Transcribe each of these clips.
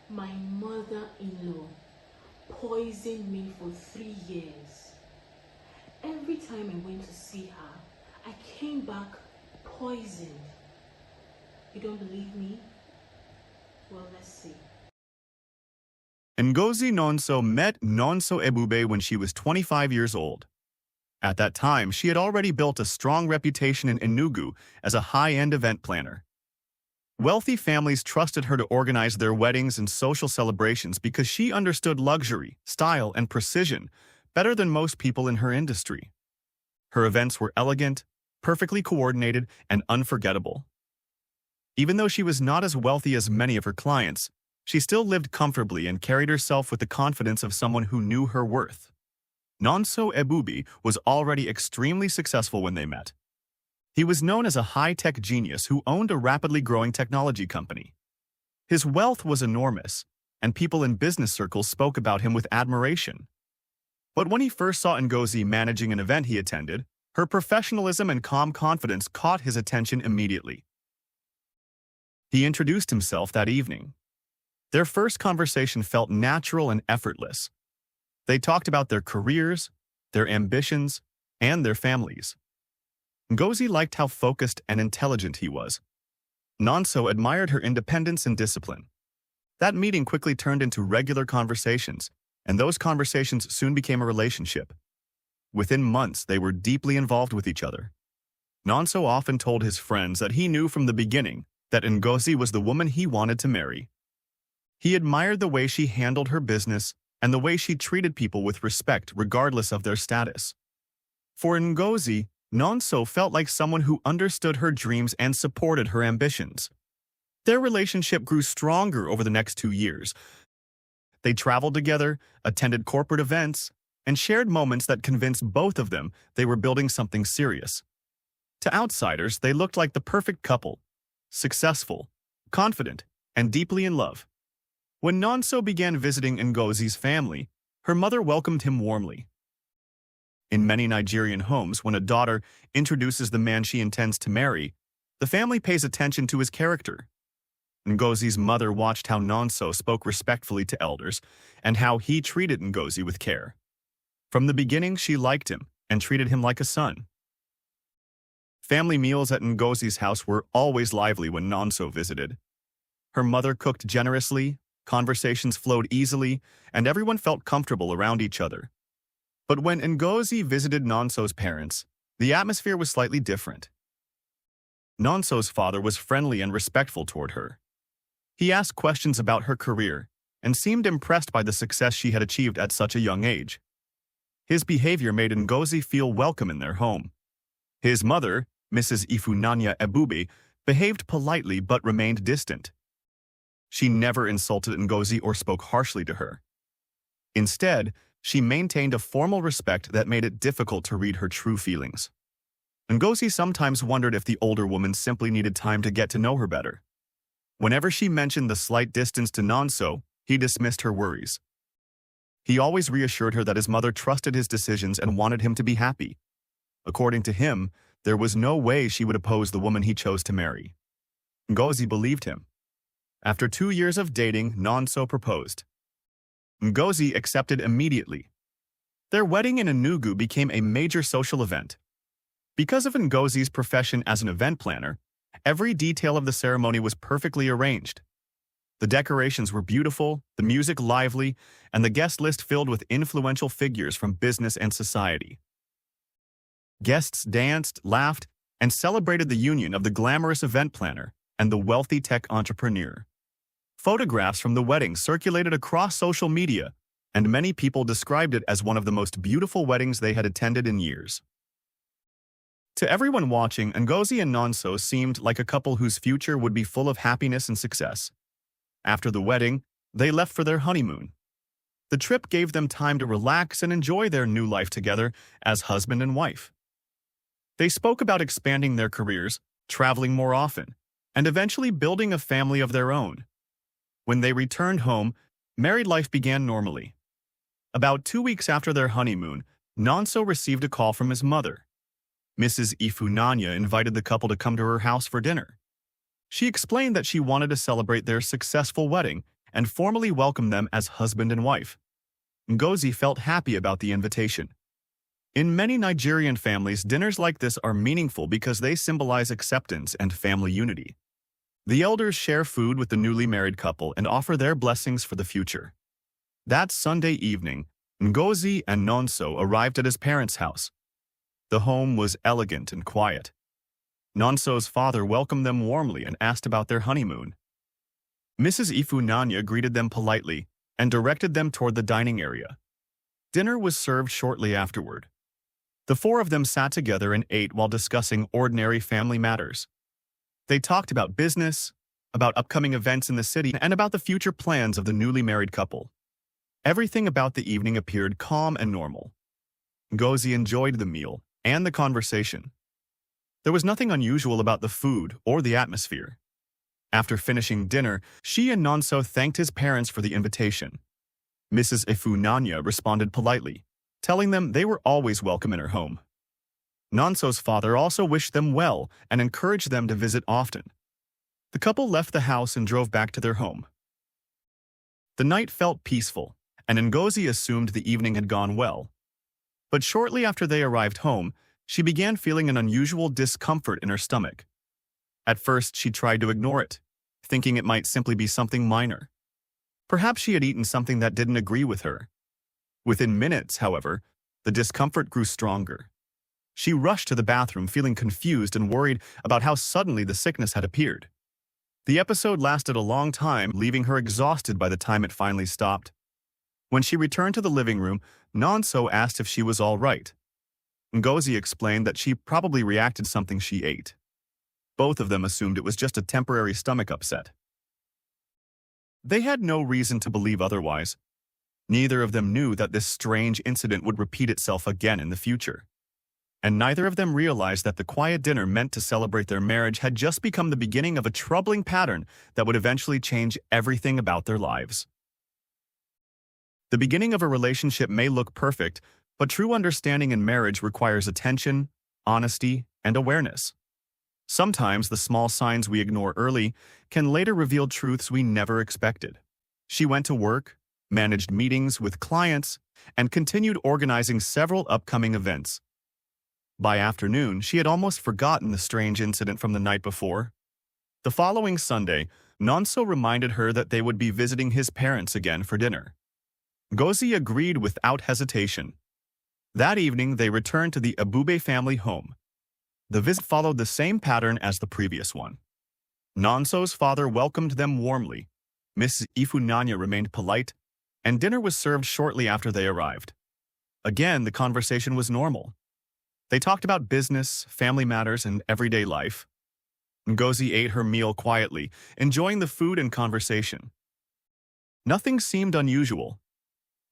My mother-in-law poisoned me for 3 years. Every time I went to see her, I came back poisoned. You don't believe me? Well, let's see. Ngozi Nonso met Nonso Ebube when she was 25 years old. At that time, she had already built a strong reputation in Enugu as a high-end event planner. Wealthy families trusted her to organize their weddings and social celebrations because she understood luxury, style, and precision better than most people in her industry. Her events were elegant, perfectly coordinated, and unforgettable. Even though she was not as wealthy as many of her clients, she still lived comfortably and carried herself with the confidence of someone who knew her worth. Nonso Ebube was already extremely successful when they met. He was known as a high-tech genius who owned a rapidly growing technology company. His wealth was enormous, and people in business circles spoke about him with admiration. But when he first saw Ngozi managing an event he attended, her professionalism and calm confidence caught his attention immediately. He introduced himself that evening. Their first conversation felt natural and effortless. They talked about their careers, their ambitions, and their families. Ngozi liked how focused and intelligent he was. Nonso admired her independence and discipline. That meeting quickly turned into regular conversations, and those conversations soon became a relationship. Within months, they were deeply involved with each other. Nonso often told his friends that he knew from the beginning that Ngozi was the woman he wanted to marry. He admired the way she handled her business and the way she treated people with respect regardless of their status. For Ngozi, Nonso felt like someone who understood her dreams and supported her ambitions. Their relationship grew stronger over the next 2 years. They traveled together, attended corporate events, and shared moments that convinced both of them they were building something serious. To outsiders, they looked like the perfect couple, successful, confident, and deeply in love. When Nonso began visiting Ngozi's family, her mother welcomed him warmly. In many Nigerian homes, when a daughter introduces the man she intends to marry, the family pays attention to his character. Ngozi's mother watched how Nonso spoke respectfully to elders and how he treated Ngozi with care. From the beginning, she liked him and treated him like a son. Family meals at Ngozi's house were always lively when Nonso visited. Her mother cooked generously, conversations flowed easily, and everyone felt comfortable around each other. But when Ngozi visited Nonso's parents, the atmosphere was slightly different. Nonso's father was friendly and respectful toward her. He asked questions about her career and seemed impressed by the success she had achieved at such a young age. His behavior made Ngozi feel welcome in their home. His mother, Mrs. Ifunanya Ebube, behaved politely but remained distant. She never insulted Ngozi or spoke harshly to her. Instead, she maintained a formal respect that made it difficult to read her true feelings. Ngozi sometimes wondered if the older woman simply needed time to get to know her better. Whenever she mentioned the slight distance to Nonso, he dismissed her worries. He always reassured her that his mother trusted his decisions and wanted him to be happy. According to him, there was no way she would oppose the woman he chose to marry. Ngozi believed him. After 2 years of dating, Nonso proposed. Ngozi accepted immediately. Their wedding in Enugu became a major social event. Because of Ngozi's profession as an event planner, every detail of the ceremony was perfectly arranged. The decorations were beautiful, the music lively, and the guest list filled with influential figures from business and society. Guests danced, laughed, and celebrated the union of the glamorous event planner and the wealthy tech entrepreneur. Photographs from the wedding circulated across social media, and many people described it as one of the most beautiful weddings they had attended in years. To everyone watching, Ngozi and Nonso seemed like a couple whose future would be full of happiness and success. After the wedding, they left for their honeymoon. The trip gave them time to relax and enjoy their new life together as husband and wife. They spoke about expanding their careers, traveling more often, and eventually building a family of their own. When they returned home, married life began normally. About 2 weeks after their honeymoon, Nonso received a call from his mother. Mrs. Ifunanya invited the couple to come to her house for dinner. She explained that she wanted to celebrate their successful wedding and formally welcomed them as husband and wife. Ngozi felt happy about the invitation. In many Nigerian families, dinners like this are meaningful because they symbolize acceptance and family unity. The elders share food with the newly married couple and offer their blessings for the future. That Sunday evening, Ngozi and Nonso arrived at his parents' house. The home was elegant and quiet. Nonso's father welcomed them warmly and asked about their honeymoon. Mrs. Ifunanya greeted them politely and directed them toward the dining area. Dinner was served shortly afterward. The four of them sat together and ate while discussing ordinary family matters. They talked about business, about upcoming events in the city, and about the future plans of the newly married couple. Everything about the evening appeared calm and normal. Ngozi enjoyed the meal and the conversation. There was nothing unusual about the food or the atmosphere. After finishing dinner, she and Nonso thanked his parents for the invitation. Mrs. Ifunanya responded politely, telling them they were always welcome in her home. Nonso's father also wished them well and encouraged them to visit often. The couple left the house and drove back to their home. The night felt peaceful, and Ngozi assumed the evening had gone well. But shortly after they arrived home, she began feeling an unusual discomfort in her stomach. At first, she tried to ignore it, thinking it might simply be something minor. Perhaps she had eaten something that didn't agree with her. Within minutes, however, the discomfort grew stronger. She rushed to the bathroom, feeling confused and worried about how suddenly the sickness had appeared. The episode lasted a long time, leaving her exhausted by the time it finally stopped. When she returned to the living room, Nonso asked if she was all right. Ngozi explained that she probably reacted to something she ate. Both of them assumed it was just a temporary stomach upset. They had no reason to believe otherwise. Neither of them knew that this strange incident would repeat itself again in the future. And neither of them realized that the quiet dinner meant to celebrate their marriage had just become the beginning of a troubling pattern that would eventually change everything about their lives. The beginning of a relationship may look perfect, but true understanding in marriage requires attention, honesty, and awareness. Sometimes the small signs we ignore early can later reveal truths we never expected. She went to work, managed meetings with clients, and continued organizing several upcoming events. By afternoon, she had almost forgotten the strange incident from the night before. The following Sunday, Nonso reminded her that they would be visiting his parents again for dinner. Ngozi agreed without hesitation. That evening, they returned to the Ebube family home. The visit followed the same pattern as the previous one. Nonso's father welcomed them warmly. Mrs. Ifunanya remained polite, and dinner was served shortly after they arrived. Again, the conversation was normal. They talked about business, family matters, and everyday life. Ngozi ate her meal quietly, enjoying the food and conversation. Nothing seemed unusual.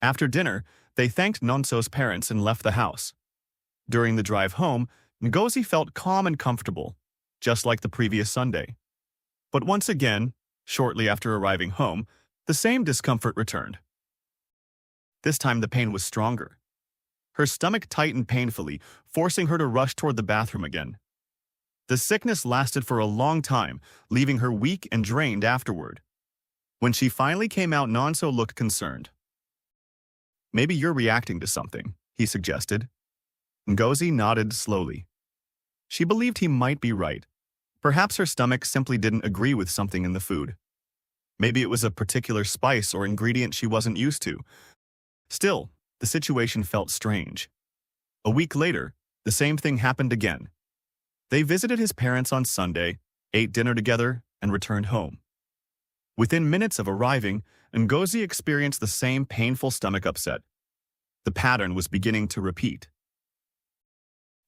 After dinner, they thanked Nonso's parents and left the house. During the drive home, Ngozi felt calm and comfortable, just like the previous Sunday. But once again, shortly after arriving home, the same discomfort returned. This time the pain was stronger. Her stomach tightened painfully, forcing her to rush toward the bathroom again. The sickness lasted for a long time, leaving her weak and drained afterward. When she finally came out, Nonso looked concerned. "Maybe you're reacting to something," he suggested. Ngozi nodded slowly. She believed he might be right. Perhaps her stomach simply didn't agree with something in the food. Maybe it was a particular spice or ingredient she wasn't used to. Still, the situation felt strange. A week later, the same thing happened again. They visited his parents on Sunday, ate dinner together, and returned home. Within minutes of arriving, Ngozi experienced the same painful stomach upset. The pattern was beginning to repeat.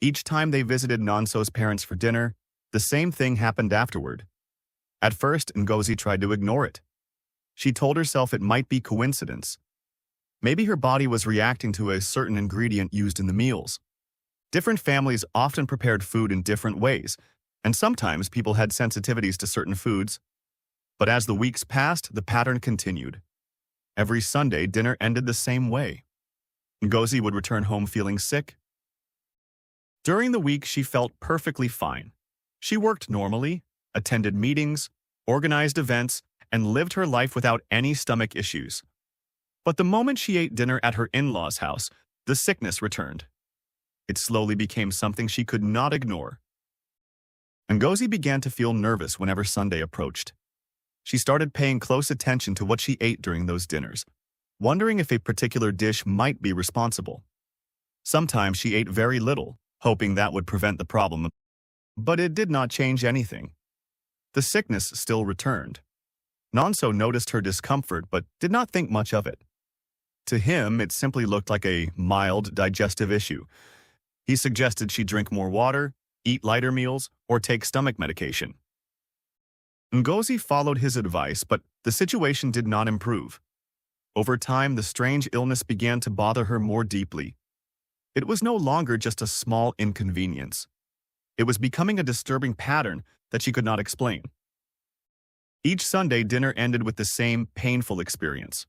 Each time they visited Nonso's parents for dinner, the same thing happened afterward. At first, Ngozi tried to ignore it. She told herself it might be coincidence. Maybe her body was reacting to a certain ingredient used in the meals. Different families often prepared food in different ways, and sometimes people had sensitivities to certain foods. But as the weeks passed, the pattern continued. Every Sunday, dinner ended the same way. Ngozi would return home feeling sick. During the week, she felt perfectly fine. She worked normally, attended meetings, organized events, and lived her life without any stomach issues. But the moment she ate dinner at her in-laws' house, the sickness returned. It slowly became something she could not ignore. Ngozi began to feel nervous whenever Sunday approached. She started paying close attention to what she ate during those dinners, wondering if a particular dish might be responsible. Sometimes she ate very little, hoping that would prevent the problem, but it did not change anything. The sickness still returned. Nonso noticed her discomfort but did not think much of it. To him, it simply looked like a mild digestive issue. He suggested she drink more water, eat lighter meals, or take stomach medication. Ngozi followed his advice, but the situation did not improve. Over time, the strange illness began to bother her more deeply. It was no longer just a small inconvenience. It was becoming a disturbing pattern that she could not explain. Each Sunday, dinner ended with the same painful experience.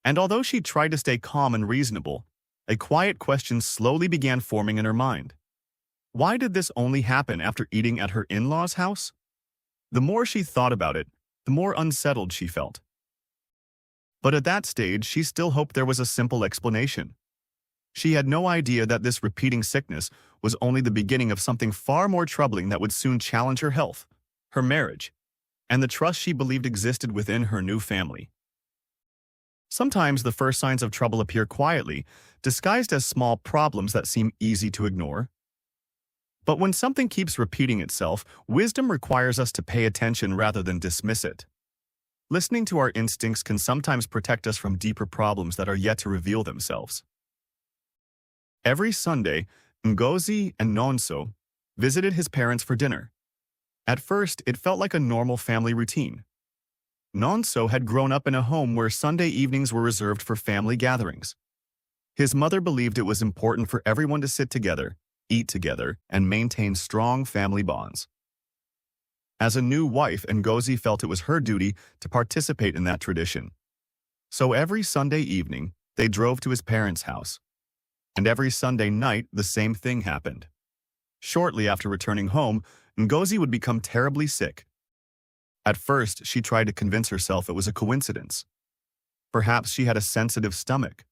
And although she tried to stay calm and reasonable, a quiet question slowly began forming in her mind. Why did this only happen after eating at her in-laws' house? The more she thought about it, the more unsettled she felt. But at that stage, she still hoped there was a simple explanation. She had no idea that this repeating sickness was only the beginning of something far more troubling that would soon challenge her health, her marriage, and the trust she believed existed within her new family. Sometimes the first signs of trouble appear quietly, disguised as small problems that seem easy to ignore. But when something keeps repeating itself, wisdom requires us to pay attention rather than dismiss it. Listening to our instincts can sometimes protect us from deeper problems that are yet to reveal themselves. Every Sunday, Ngozi and Nonso visited his parents for dinner. At first, it felt like a normal family routine. Nonso had grown up in a home where Sunday evenings were reserved for family gatherings. His mother believed it was important for everyone to sit together, eat together, and maintain strong family bonds. As a new wife, Ngozi felt it was her duty to participate in that tradition. So every Sunday evening, they drove to his parents' house. And every Sunday night, the same thing happened. Shortly after returning home, Ngozi would become terribly sick. At first, she tried to convince herself it was a coincidence. Perhaps she had a sensitive stomach.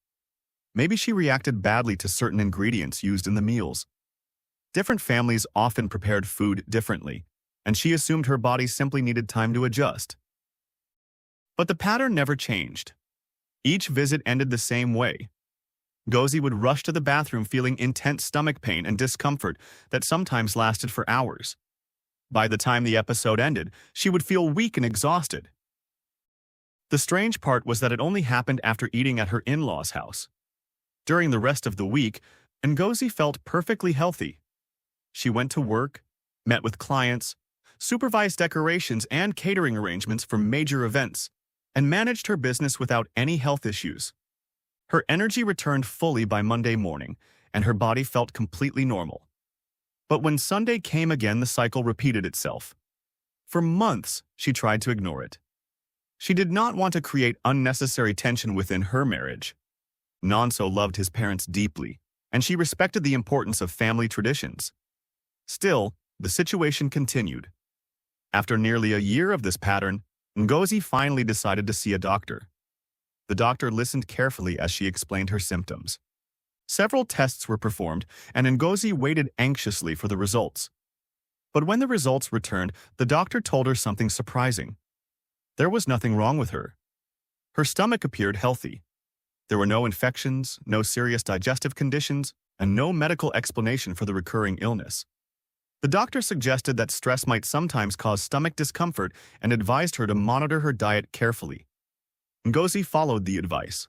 Maybe she reacted badly to certain ingredients used in the meals. Different families often prepared food differently, and she assumed her body simply needed time to adjust. But the pattern never changed. Each visit ended the same way. Ngozi would rush to the bathroom feeling intense stomach pain and discomfort that sometimes lasted for hours. By the time the episode ended, she would feel weak and exhausted. The strange part was that it only happened after eating at her in-laws' house. During the rest of the week, Ngozi felt perfectly healthy. She went to work, met with clients, supervised decorations and catering arrangements for major events, and managed her business without any health issues. Her energy returned fully by Monday morning, and her body felt completely normal. But when Sunday came again, the cycle repeated itself. For months, she tried to ignore it. She did not want to create unnecessary tension within her marriage. Nonso loved his parents deeply, and she respected the importance of family traditions. Still, the situation continued. After nearly a year of this pattern, Ngozi finally decided to see a doctor. The doctor listened carefully as she explained her symptoms. Several tests were performed, and Ngozi waited anxiously for the results. But when the results returned, the doctor told her something surprising. There was nothing wrong with her. Her stomach appeared healthy. There were no infections, no serious digestive conditions, and no medical explanation for the recurring illness. The doctor suggested that stress might sometimes cause stomach discomfort and advised her to monitor her diet carefully. Ngozi followed the advice.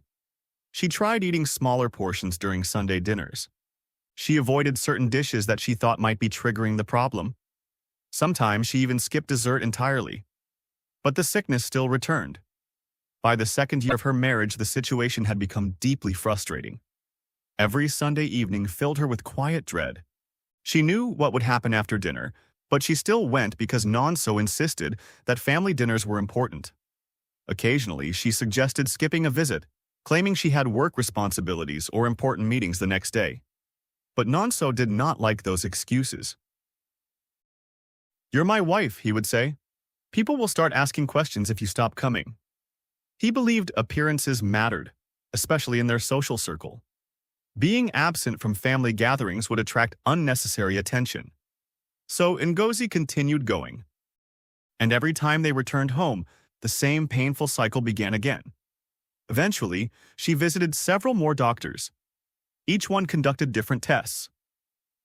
She tried eating smaller portions during Sunday dinners. She avoided certain dishes that she thought might be triggering the problem. Sometimes she even skipped dessert entirely. But the sickness still returned. By the second year of her marriage, the situation had become deeply frustrating. Every Sunday evening filled her with quiet dread. She knew what would happen after dinner, but she still went because Nonso insisted that family dinners were important. Occasionally, she suggested skipping a visit, claiming she had work responsibilities or important meetings the next day. But Nonso did not like those excuses. "You're my wife," he would say. People will start asking questions if you stop coming. He believed appearances mattered, especially in their social circle. Being absent from family gatherings would attract unnecessary attention. So Ngozi continued going. And every time they returned home, the same painful cycle began again. Eventually, she visited several more doctors. Each one conducted different tests.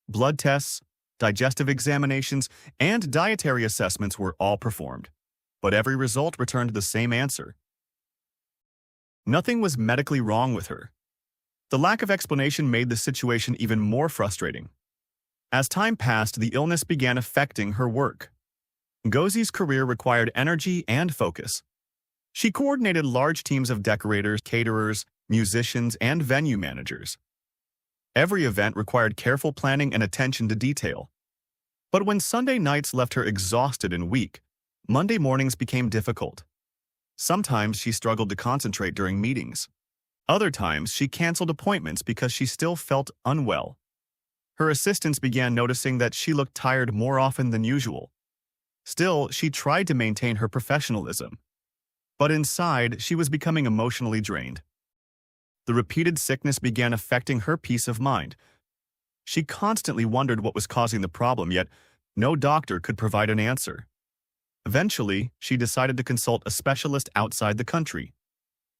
Blood tests, digestive examinations, and dietary assessments were all performed. But every result returned the same answer. Nothing was medically wrong with her. The lack of explanation made the situation even more frustrating. As time passed, the illness began affecting her work. Ngozi's career required energy and focus. She coordinated large teams of decorators, caterers, musicians, and venue managers. Every event required careful planning and attention to detail. But when Sunday nights left her exhausted and weak, Monday mornings became difficult. Sometimes she struggled to concentrate during meetings. Other times, she canceled appointments because she still felt unwell. Her assistants began noticing that she looked tired more often than usual. Still, she tried to maintain her professionalism. But inside, she was becoming emotionally drained. The repeated sickness began affecting her peace of mind. She constantly wondered what was causing the problem, yet no doctor could provide an answer. Eventually, she decided to consult a specialist outside the country.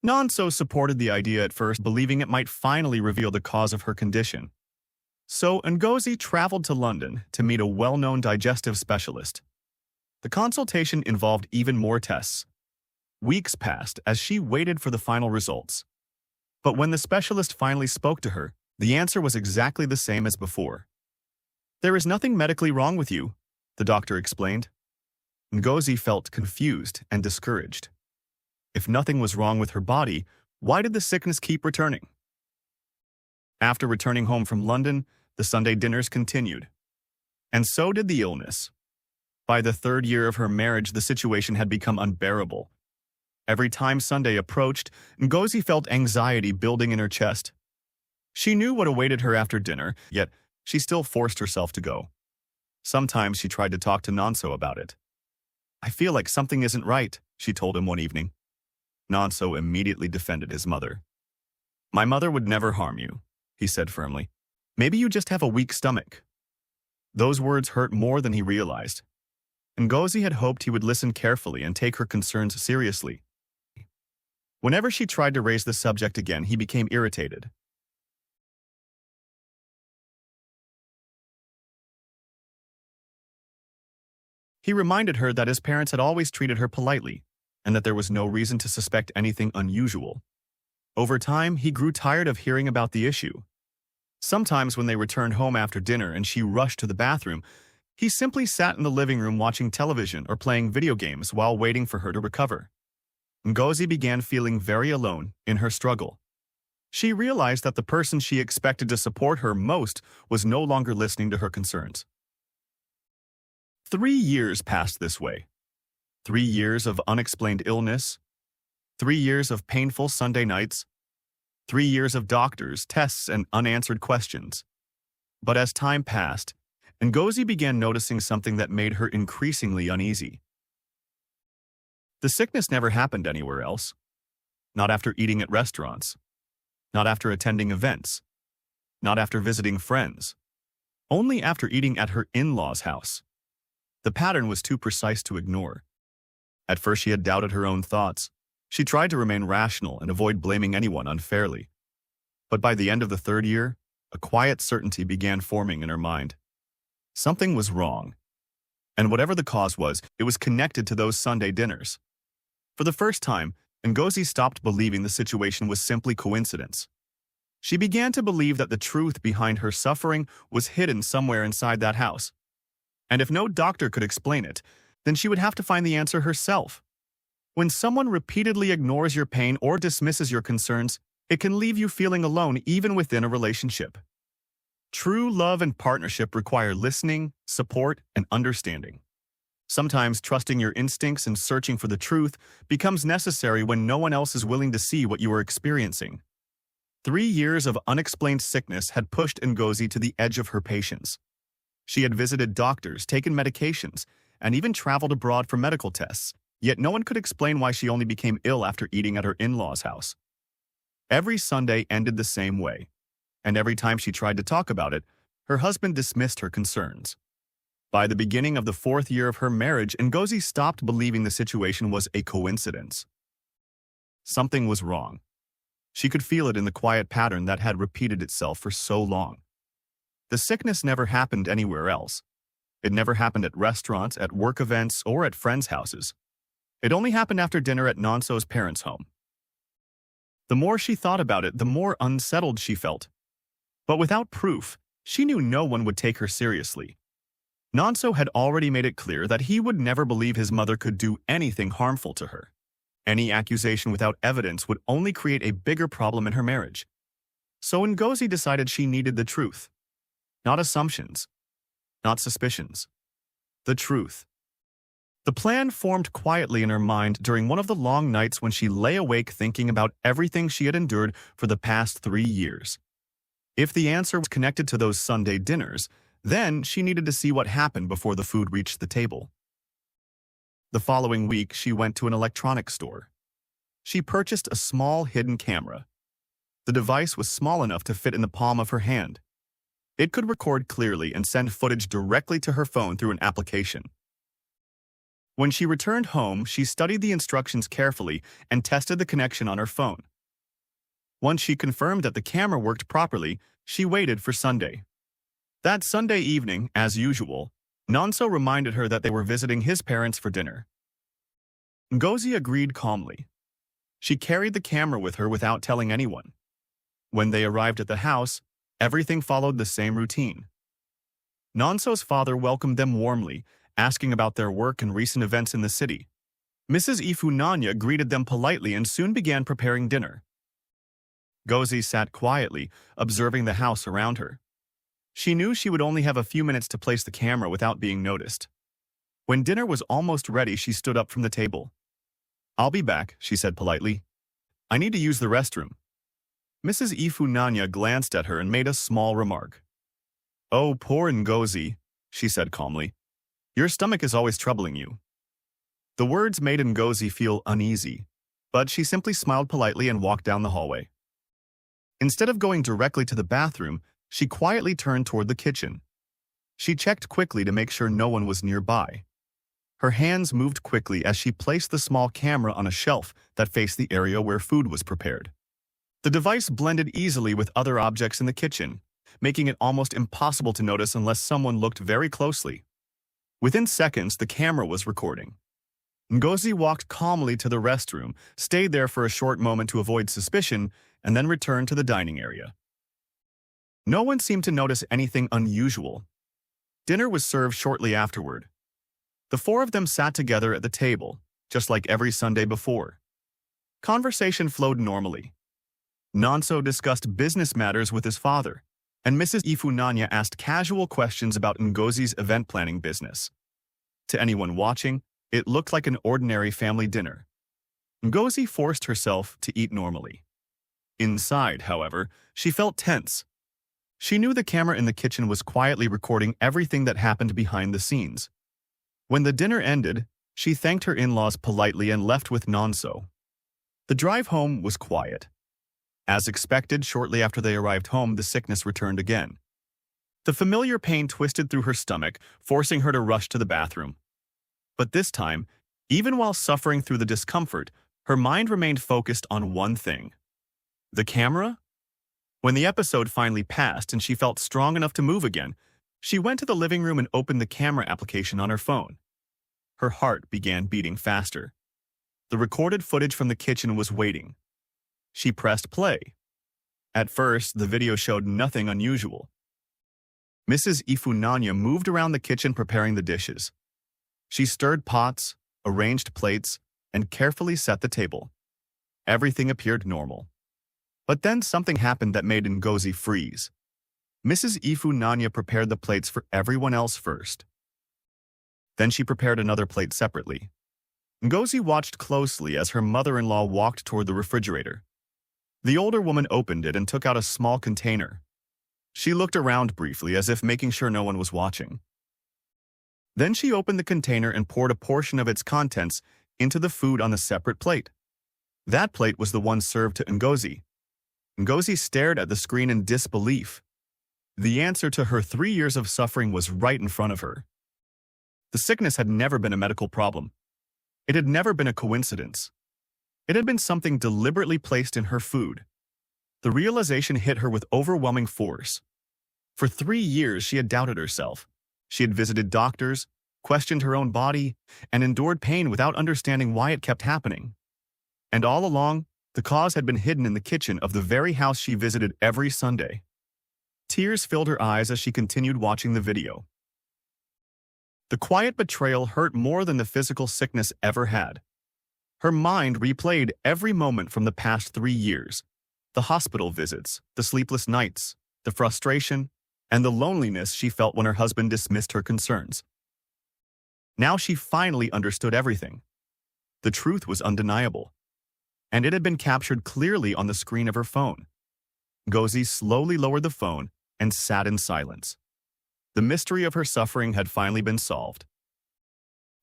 Nonso supported the idea at first, believing it might finally reveal the cause of her condition. So Ngozi traveled to London to meet a well-known digestive specialist. The consultation involved even more tests. Weeks passed as she waited for the final results. But when the specialist finally spoke to her, the answer was exactly the same as before. "There is nothing medically wrong with you," the doctor explained. Ngozi felt confused and discouraged. If nothing was wrong with her body, why did the sickness keep returning? After returning home from London, the Sunday dinners continued. And so did the illness. By the third year of her marriage, the situation had become unbearable. Every time Sunday approached, Ngozi felt anxiety building in her chest. She knew what awaited her after dinner, yet she still forced herself to go. Sometimes she tried to talk to Nonso about it. "I feel like something isn't right," she told him one evening. Nonso immediately defended his mother. "My mother would never harm you," he said firmly. "Maybe you just have a weak stomach." Those words hurt more than he realized. Ngozi had hoped he would listen carefully and take her concerns seriously. Whenever she tried to raise the subject again, he became irritated. He reminded her that his parents had always treated her politely, and that there was no reason to suspect anything unusual. Over time, he grew tired of hearing about the issue. Sometimes when they returned home after dinner and she rushed to the bathroom, he simply sat in the living room watching television or playing video games while waiting for her to recover. Ngozi began feeling very alone in her struggle. She realized that the person she expected to support her most was no longer listening to her concerns. 3 years passed this way. 3 years of unexplained illness. 3 years of painful Sunday nights. 3 years of doctors, tests, and unanswered questions. But as time passed, Ngozi began noticing something that made her increasingly uneasy. The sickness never happened anywhere else. Not after eating at restaurants. Not after attending events. Not after visiting friends. Only after eating at her in-laws' house. The pattern was too precise to ignore. At first she had doubted her own thoughts. She tried to remain rational and avoid blaming anyone unfairly. But by the end of the 3rd year, a quiet certainty began forming in her mind. Something was wrong. And whatever the cause was, it was connected to those Sunday dinners. For the first time, Ngozi stopped believing the situation was simply coincidence. She began to believe that the truth behind her suffering was hidden somewhere inside that house. And if no doctor could explain it, then she would have to find the answer herself. When someone repeatedly ignores your pain or dismisses your concerns, it can leave you feeling alone even within a relationship. True love and partnership require listening, support, and understanding. Sometimes trusting your instincts and searching for the truth becomes necessary when no one else is willing to see what you are experiencing. 3 years of unexplained sickness had pushed Ngozi to the edge of her patience. She had visited doctors, taken medications, and even traveled abroad for medical tests, yet no one could explain why she only became ill after eating at her in-laws' house. Every Sunday ended the same way, and every time she tried to talk about it, her husband dismissed her concerns. By the beginning of the 4th year of her marriage, Ngozi stopped believing the situation was a coincidence. Something was wrong. She could feel it in the quiet pattern that had repeated itself for so long. The sickness never happened anywhere else. It never happened at restaurants, at work events, or at friends' houses. It only happened after dinner at Nonso's parents' home. The more she thought about it, the more unsettled she felt. But without proof, she knew no one would take her seriously. Nonso had already made it clear that he would never believe his mother could do anything harmful to her. Any accusation without evidence would only create a bigger problem in her marriage. So Ngozi decided she needed the truth. Not assumptions. Not suspicions. The truth. The plan formed quietly in her mind during one of the long nights when she lay awake thinking about everything she had endured for the past 3 years. If the answer was connected to those Sunday dinners, then she needed to see what happened before the food reached the table. The following week, she went to an electronics store. She purchased a small hidden camera. The device was small enough to fit in the palm of her hand. It could record clearly and send footage directly to her phone through an application. When she returned home, she studied the instructions carefully and tested the connection on her phone. Once she confirmed that the camera worked properly, she waited for Sunday. That Sunday evening, as usual, Nonso reminded her that they were visiting his parents for dinner. Ngozi agreed calmly. She carried the camera with her without telling anyone. When they arrived at the house, everything followed the same routine. Nonso's father welcomed them warmly, asking about their work and recent events in the city. Mrs. Ifunanya greeted them politely and soon began preparing dinner. Ngozi sat quietly, observing the house around her. She knew she would only have a few minutes to place the camera without being noticed. When dinner was almost ready, she stood up from the table. "I'll be back," she said politely. "I need to use the restroom." Mrs. Ifunanya glanced at her and made a small remark. "Oh, poor Ngozi," she said calmly. "Your stomach is always troubling you." The words made Ngozi feel uneasy, but she simply smiled politely and walked down the hallway. Instead of going directly to the bathroom, she quietly turned toward the kitchen. She checked quickly to make sure no one was nearby. Her hands moved quickly as she placed the small camera on a shelf that faced the area where food was prepared. The device blended easily with other objects in the kitchen, making it almost impossible to notice unless someone looked very closely. Within seconds, the camera was recording. Ngozi walked calmly to the restroom, stayed there for a short moment to avoid suspicion, and then returned to the dining area. No one seemed to notice anything unusual. Dinner was served shortly afterward. The 4 of them sat together at the table, just like every Sunday before. Conversation flowed normally. Nonso discussed business matters with his father, and Mrs. Ifunanya asked casual questions about Ngozi's event planning business. To anyone watching, it looked like an ordinary family dinner. Ngozi forced herself to eat normally. Inside, however, she felt tense. She knew the camera in the kitchen was quietly recording everything that happened behind the scenes. When the dinner ended, she thanked her in-laws politely and left with Nonso. The drive home was quiet. As expected, shortly after they arrived home, the sickness returned again. The familiar pain twisted through her stomach, forcing her to rush to the bathroom. But this time, even while suffering through the discomfort, her mind remained focused on one thing. The camera? When the episode finally passed and she felt strong enough to move again, she went to the living room and opened the camera application on her phone. Her heart began beating faster. The recorded footage from the kitchen was waiting. She pressed play. At first, the video showed nothing unusual. Mrs. Ifunanya moved around the kitchen preparing the dishes. She stirred pots, arranged plates, and carefully set the table. Everything appeared normal. But then something happened that made Ngozi freeze. Mrs. Ifunanya prepared the plates for everyone else first. Then she prepared another plate separately. Ngozi watched closely as her mother-in-law walked toward the refrigerator. The older woman opened it and took out a small container. She looked around briefly as if making sure no one was watching. Then she opened the container and poured a portion of its contents into the food on a separate plate. That plate was the one served to Ngozi. Ngozi stared at the screen in disbelief. The answer to her 3 years of suffering was right in front of her. The sickness had never been a medical problem. It had never been a coincidence. It had been something deliberately placed in her food. The realization hit her with overwhelming force. For 3 years, she had doubted herself. She had visited doctors, questioned her own body, and endured pain without understanding why it kept happening. And all along, the cause had been hidden in the kitchen of the very house she visited every Sunday. Tears filled her eyes as she continued watching the video. The quiet betrayal hurt more than the physical sickness ever had. Her mind replayed every moment from the past 3 years. The hospital visits, the sleepless nights, the frustration, and the loneliness she felt when her husband dismissed her concerns. Now she finally understood everything. The truth was undeniable, and it had been captured clearly on the screen of her phone. Ngozi slowly lowered the phone and sat in silence. The mystery of her suffering had finally been solved.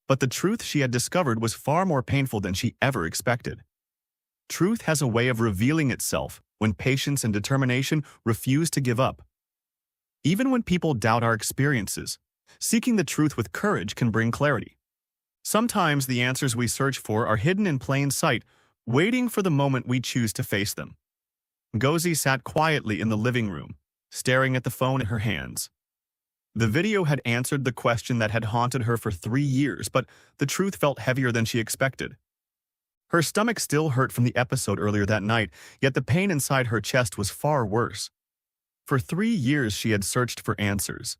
But the truth she had discovered was far more painful than she ever expected. Truth has a way of revealing itself when patience and determination refuse to give up. Even when people doubt our experiences, seeking the truth with courage can bring clarity. Sometimes the answers we search for are hidden in plain sight, waiting for the moment we choose to face them. Ngozi sat quietly in the living room, staring at the phone in her hands. The video had answered the question that had haunted her for 3 years, but the truth felt heavier than she expected. Her stomach still hurt from the episode earlier that night, yet the pain inside her chest was far worse. For 3 years she had searched for answers.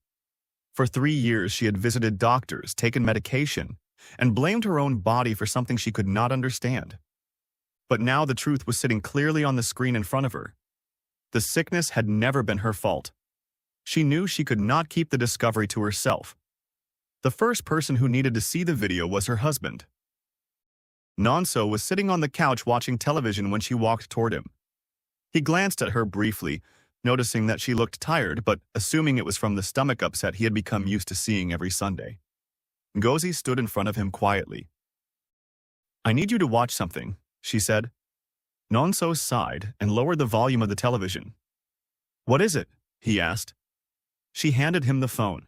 For 3 years she had visited doctors, taken medication, and blamed her own body for something she could not understand. But now the truth was sitting clearly on the screen in front of her. The sickness had never been her fault. She knew she could not keep the discovery to herself. The first person who needed to see the video was her husband. Nonso was sitting on the couch watching television when she walked toward him. He glanced at her briefly, noticing that she looked tired, but assuming it was from the stomach upset he had become used to seeing every Sunday. Ngozi stood in front of him quietly. "I need you to watch something," she said. Nonso sighed and lowered the volume of the television. "What is it?" he asked. She handed him the phone.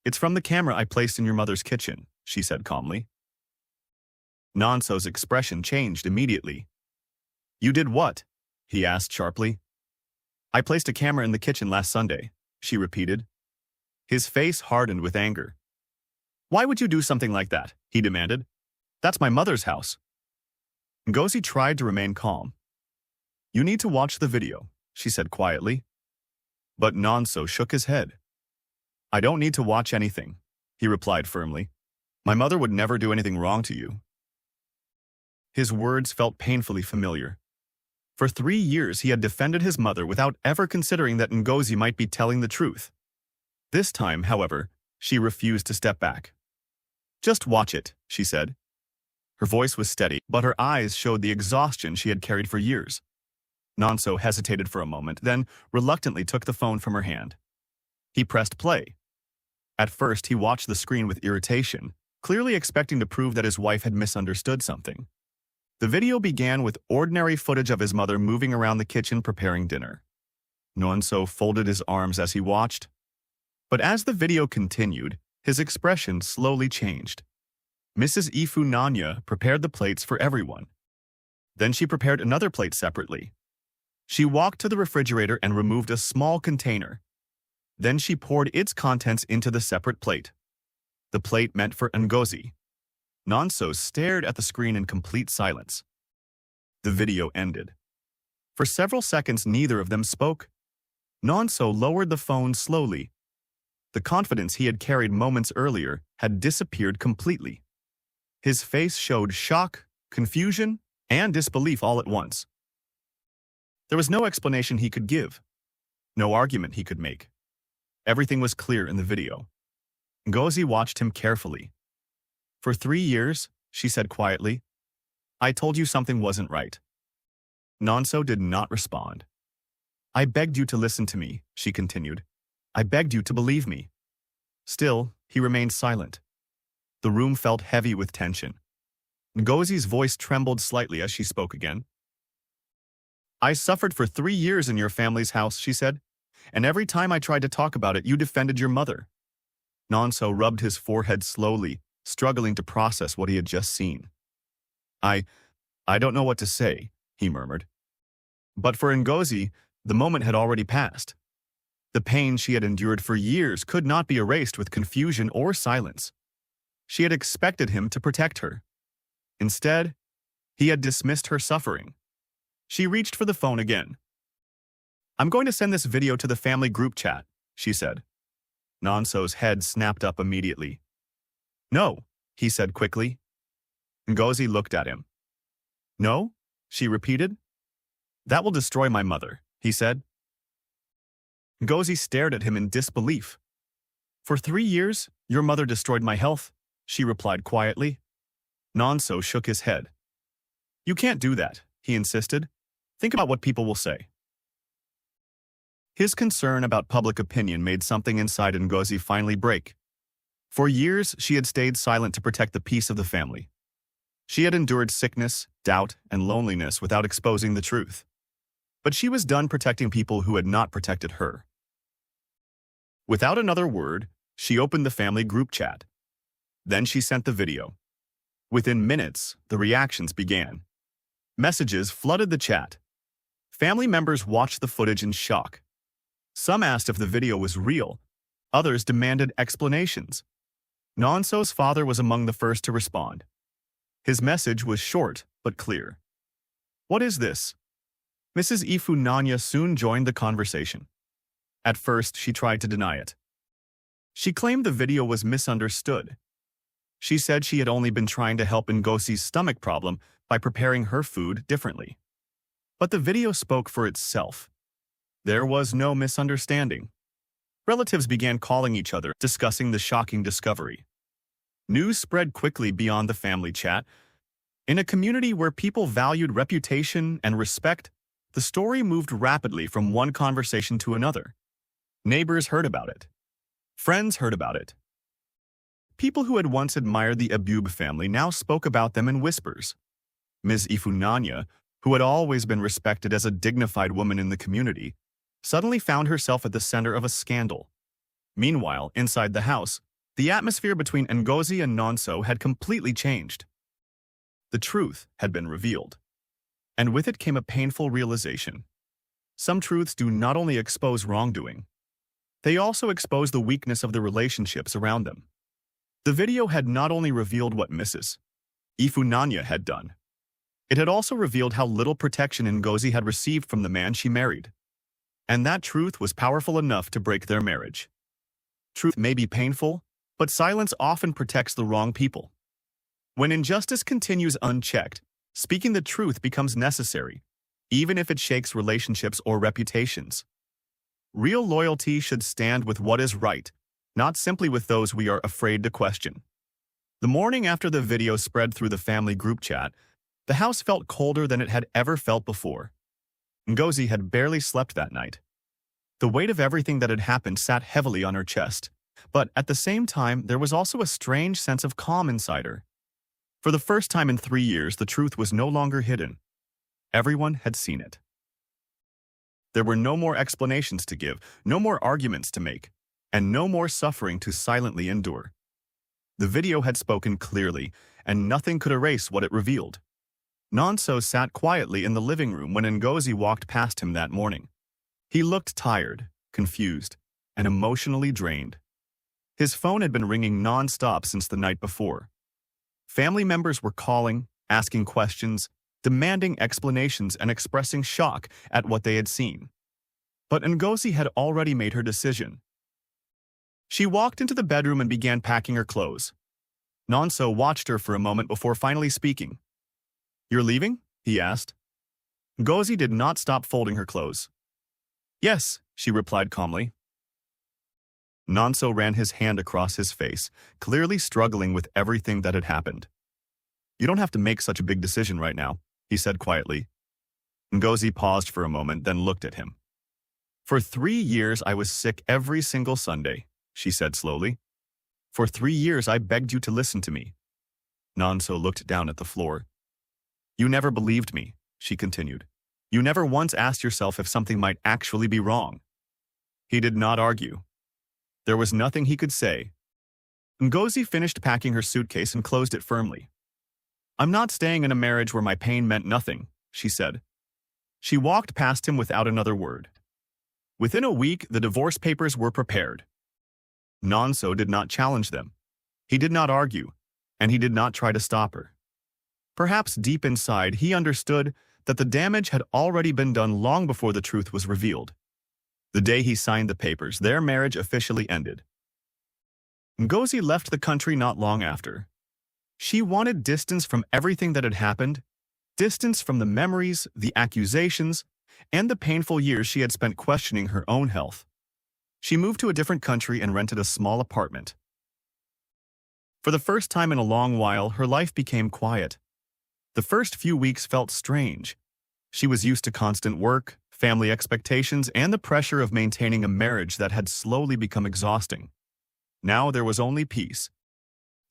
"It's from the camera I placed in your mother's kitchen," she said calmly. Nonso's expression changed immediately. "You did what?" he asked sharply. "I placed a camera in the kitchen last Sunday," she repeated. His face hardened with anger. "Why would you do something like that?" he demanded. "That's my mother's house." Ngozi tried to remain calm. "You need to watch the video," she said quietly. But Nonso shook his head. "I don't need to watch anything," he replied firmly. "My mother would never do anything wrong to you." His words felt painfully familiar. For 3 years he had defended his mother without ever considering that Ngozi might be telling the truth. This time, however, she refused to step back. "Just watch it," she said. Her voice was steady, but her eyes showed the exhaustion she had carried for years. Nonso hesitated for a moment, then reluctantly took the phone from her hand. He pressed play. At first, he watched the screen with irritation, clearly expecting to prove that his wife had misunderstood something. The video began with ordinary footage of his mother moving around the kitchen preparing dinner. Nonso folded his arms as he watched. But as the video continued, his expression slowly changed. Mrs. Ifu Nanya prepared the plates for everyone. Then she prepared another plate separately. She walked to the refrigerator and removed a small container. Then she poured its contents into the separate plate. The plate meant for Ngozi. Nonso stared at the screen in complete silence. The video ended. For several seconds, neither of them spoke. Nonso lowered the phone slowly. The confidence he had carried moments earlier had disappeared completely. His face showed shock, confusion, and disbelief all at once. There was no explanation he could give, no argument he could make. Everything was clear in the video. Ngozi watched him carefully. "For 3 years," she said quietly, "I told you something wasn't right." Nonso did not respond. "I begged you to listen to me," she continued. "I begged you to believe me." Still, he remained silent. The room felt heavy with tension. Ngozi's voice trembled slightly as she spoke again. "I suffered for 3 years in your family's house," she said, "and every time I tried to talk about it, you defended your mother." Nonso rubbed his forehead slowly, struggling to process what he had just seen. I don't know what to say," he murmured. But for Ngozi, the moment had already passed. The pain she had endured for years could not be erased with confusion or silence. She had expected him to protect her. Instead, he had dismissed her suffering. She reached for the phone again. "I'm going to send this video to the family group chat," she said. Nonso's head snapped up immediately. "No," he said quickly. Ngozi looked at him. "No?" she repeated. "That will destroy my mother," he said. Ngozi stared at him in disbelief. "For 3 years, your mother destroyed my health," she replied quietly. Nonso shook his head. "You can't do that," he insisted. "Think about what people will say." His concern about public opinion made something inside Ngozi finally break. For years, she had stayed silent to protect the peace of the family. She had endured sickness, doubt, and loneliness without exposing the truth. But she was done protecting people who had not protected her. Without another word, she opened the family group chat. Then she sent the video. Within minutes, the reactions began. Messages flooded the chat. Family members watched the footage in shock. Some asked if the video was real. Others demanded explanations. Nonso's father was among the first to respond. His message was short but clear. "What is this?" Mrs. Ifunanya soon joined the conversation. At first, she tried to deny it. She claimed the video was misunderstood. She said she had only been trying to help Ngozi's stomach problem by preparing her food differently. But the video spoke for itself. There was no misunderstanding. Relatives began calling each other, discussing the shocking discovery. News spread quickly beyond the family chat. In a community where people valued reputation and respect, the story moved rapidly from one conversation to another. Neighbors heard about it. Friends heard about it. People who had once admired the Abube family now spoke about them in whispers. Ms. Ifunanya, who had always been respected as a dignified woman in the community, suddenly found herself at the center of a scandal. Meanwhile, inside the house, the atmosphere between Ngozi and Nonso had completely changed. The truth had been revealed. And with it came a painful realization. Some truths do not only expose wrongdoing, they also expose the weakness of the relationships around them. The video had not only revealed what Mrs. Ifunanya had done, it had also revealed how little protection Ngozi had received from the man she married. And that truth was powerful enough to break their marriage. Truth may be painful, but silence often protects the wrong people. When injustice continues unchecked, speaking the truth becomes necessary, even if it shakes relationships or reputations. Real loyalty should stand with what is right, not simply with those we are afraid to question. The morning after the video spread through the family group chat, the house felt colder than it had ever felt before. Ngozi had barely slept that night. The weight of everything that had happened sat heavily on her chest, but at the same time, there was also a strange sense of calm inside her. For the first time in 3 years, the truth was no longer hidden. Everyone had seen it. There were no more explanations to give, no more arguments to make, and no more suffering to silently endure. The video had spoken clearly, and nothing could erase what it revealed. Nonso sat quietly in the living room when Ngozi walked past him that morning. He looked tired, confused, and emotionally drained. His phone had been ringing non-stop since the night before. Family members were calling, asking questions, demanding explanations and expressing shock at what they had seen. But Ngozi had already made her decision. She walked into the bedroom and began packing her clothes. Nonso watched her for a moment before finally speaking. "You're leaving?" he asked. Ngozi did not stop folding her clothes. "Yes," she replied calmly. Nonso ran his hand across his face, clearly struggling with everything that had happened. "You don't have to make such a big decision right now," he said quietly. Ngozi paused for a moment, then looked at him. "For 3 years I was sick every single Sunday," she said slowly. For 3 years I begged you to listen to me. Nonso looked down at the floor. You never believed me, she continued. You never once asked yourself if something might actually be wrong. He did not argue. There was nothing he could say. Ngozi finished packing her suitcase and closed it firmly. I'm not staying in a marriage where my pain meant nothing, she said. She walked past him without another word. Within a week, the divorce papers were prepared. Nonso did not challenge them. He did not argue, and he did not try to stop her. Perhaps deep inside, he understood that the damage had already been done long before the truth was revealed. The day he signed the papers, their marriage officially ended. Ngozi left the country not long after. She wanted distance from everything that had happened, distance from the memories, the accusations, and the painful years she had spent questioning her own health. She moved to a different country and rented a small apartment. For the first time in a long while, her life became quiet. The first few weeks felt strange. She was used to constant work, family expectations, and the pressure of maintaining a marriage that had slowly become exhausting. Now there was only peace.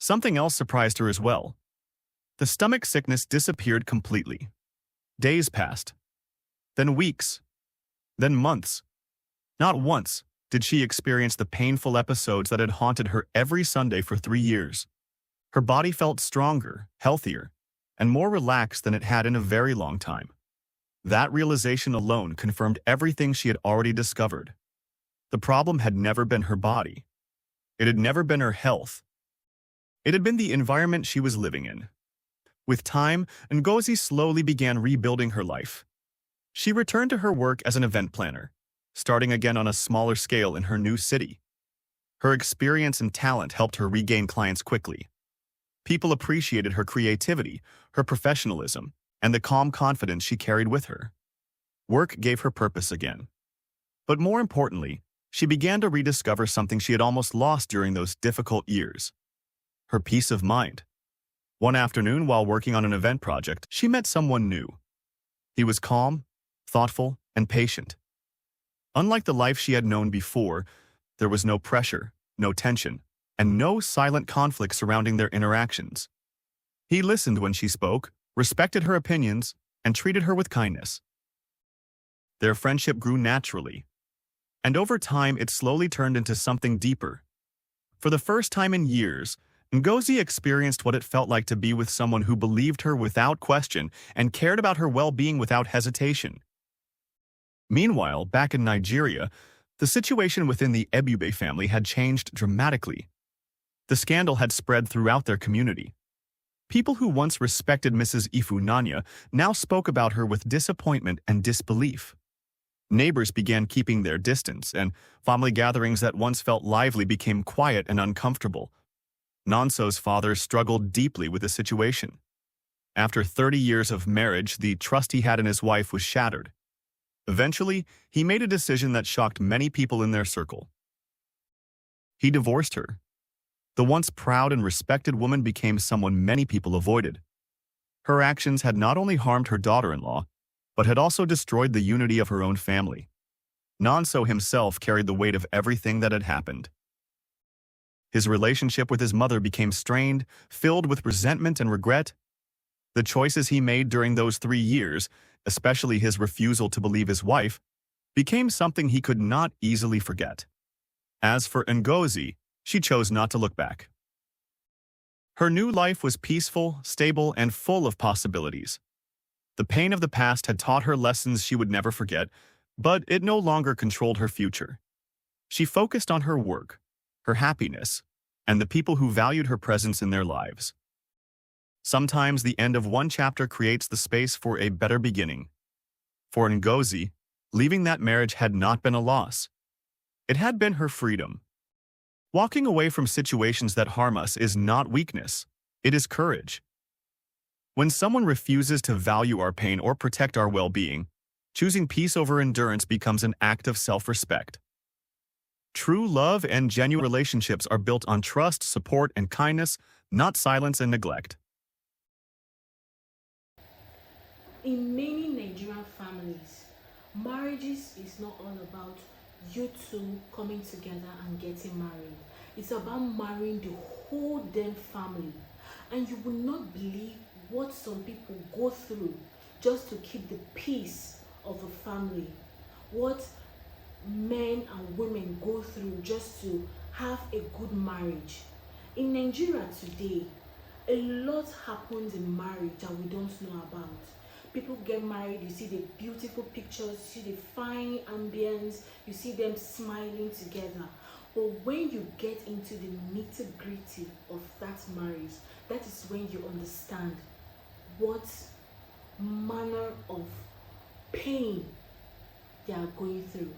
Something else surprised her as well. The stomach sickness disappeared completely. Days passed. Then weeks. Then months. Not once did she experience the painful episodes that had haunted her every Sunday for 3 years. Her body felt stronger, healthier, and more relaxed than it had in a very long time. That realization alone confirmed everything she had already discovered. The problem had never been her body. It had never been her health. It had been the environment she was living in. With time, Ngozi slowly began rebuilding her life. She returned to her work as an event planner, starting again on a smaller scale in her new city. Her experience and talent helped her regain clients quickly. People appreciated her creativity, her professionalism, and the calm confidence she carried with her. Work gave her purpose again. But more importantly, she began to rediscover something she had almost lost during those difficult years: her peace of mind. One afternoon, while working on an event project, she met someone new. He was calm, thoughtful, and patient. Unlike the life she had known before, there was no pressure, no tension, and no silent conflict surrounding their interactions. He listened when she spoke, respected her opinions, and treated her with kindness. Their friendship grew naturally, and over time it slowly turned into something deeper. For the first time in years, Ngozi experienced what it felt like to be with someone who believed her without question and cared about her well-being without hesitation. Meanwhile, back in Nigeria, the situation within the Ebube family had changed dramatically. The scandal had spread throughout their community. People who once respected Mrs. Ifunanya now spoke about her with disappointment and disbelief. Neighbors began keeping their distance, and family gatherings that once felt lively became quiet and uncomfortable. Nonso's father struggled deeply with the situation. After 30 years of marriage, the trust he had in his wife was shattered. Eventually, he made a decision that shocked many people in their circle. He divorced her. The once proud and respected woman became someone many people avoided. Her actions had not only harmed her daughter-in-law, but had also destroyed the unity of her own family. Nonso himself carried the weight of everything that had happened. His relationship with his mother became strained, filled with resentment and regret. The choices he made during those 3 years, especially his refusal to believe his wife, became something he could not easily forget. As for Ngozi, she chose not to look back. Her new life was peaceful, stable, and full of possibilities. The pain of the past had taught her lessons she would never forget, but it no longer controlled her future. She focused on her work, her happiness, and the people who valued her presence in their lives. Sometimes the end of one chapter creates the space for a better beginning. For Ngozi, leaving that marriage had not been a loss. It had been her freedom. Walking away from situations that harm us is not weakness, it is courage. When someone refuses to value our pain or protect our well-being, choosing peace over endurance becomes an act of self-respect. True love and genuine relationships are built on trust, support, and kindness, not silence and neglect. In many Nigerian families, marriages is not all about you two coming together and getting married. It's about marrying the whole damn family. And you will not believe what some people go through just to keep the peace of a family. What men and women go through just to have a good marriage. In Nigeria today, a lot happens in marriage that we don't know about. People get married, you see the beautiful pictures, you see the fine ambience, you see them smiling together. But when you get into the nitty-gritty of that marriage, that is when you understand what manner of pain they are going through.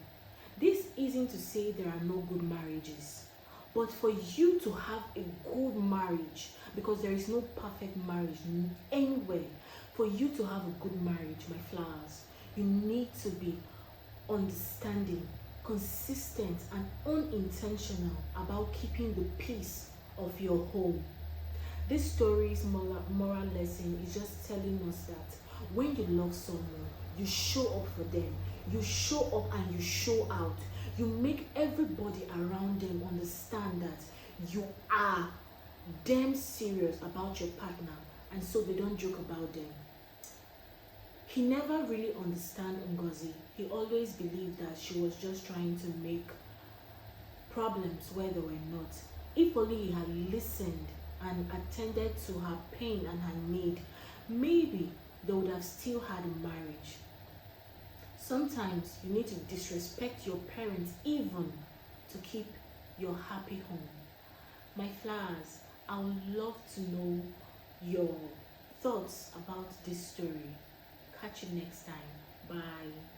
This isn't to say there are no good marriages, but for you to have a good marriage, because there is no perfect marriage anywhere, for you to have a good marriage, my flowers, you need to be understanding, consistent, and unintentional about keeping the peace of your home. This story's moral lesson is just telling us that when you love someone, you show up for them. You show up and you show out. You make everybody around them understand that you are damn serious about your partner, and so they don't joke about them. He never really understand Ngozi. He always believed that she was just trying to make problems where there were not. If only he had listened and attended to her pain and her need, maybe they would have still had a marriage. Sometimes you need to disrespect your parents even to keep your happy home. My flowers, I would love to know your thoughts about this story. Catch you next time. Bye.